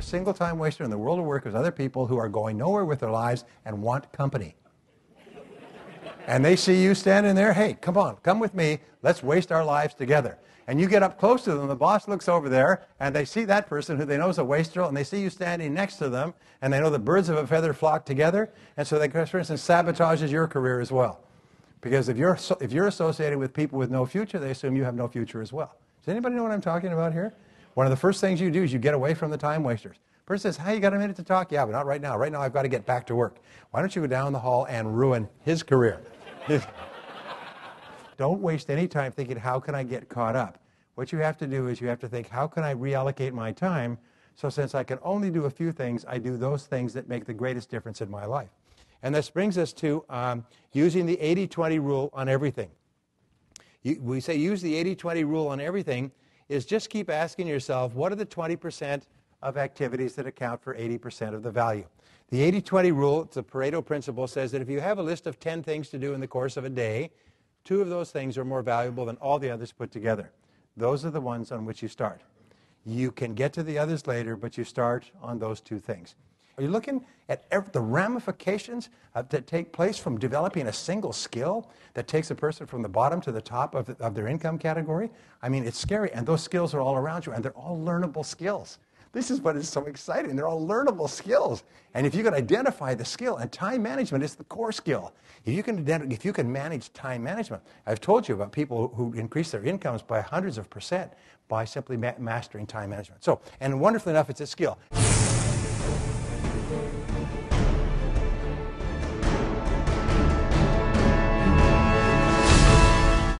single time waster in the world of work is other people who are going nowhere with their lives and want company. And they see you standing there, hey, come on, come with me, let's waste our lives together. And you get up close to them, the boss looks over there, and they see that person who they know is a wastrel, and they see you standing next to them, and they know the birds of a feather flock together, and so they, for instance, sabotages your career as well. Because if you're associated with people with no future, they assume you have no future as well. Does anybody know what I'm talking about here? One of the first things you do is you get away from the time wasters. Person says, hey, you got a minute to talk? Yeah, but not right now. Right now I've got to get back to work. Why don't you go down the hall and ruin his career? Don't waste any time thinking, how can I get caught up? What you have to do is you have to think, how can I reallocate my time so since I can only do a few things, I do those things that make the greatest difference in my life. And this brings us to using the 80-20 rule on everything. We say use the 80-20 rule on everything is just keep asking yourself, what are the 20% of activities that account for 80% of the value? The 80-20 rule, it's a Pareto principle, says that if you have a list of 10 things to do in the course of a day, 2 of those things are more valuable than all the others put together. Those are the ones on which you start. You can get to the others later, but you start on those 2 things. Are you looking at the ramifications that take place from developing a single skill that takes a person from the bottom to the top of their income category? I mean, it's scary, and those skills are all around you, and they're all learnable skills. This is what is so exciting. They're all learnable skills. And if you can identify the skill, and time management is the core skill. If you can manage time management, I've told you about people who increase their incomes by hundreds of % by simply mastering time management. So, and wonderfully enough, it's a skill.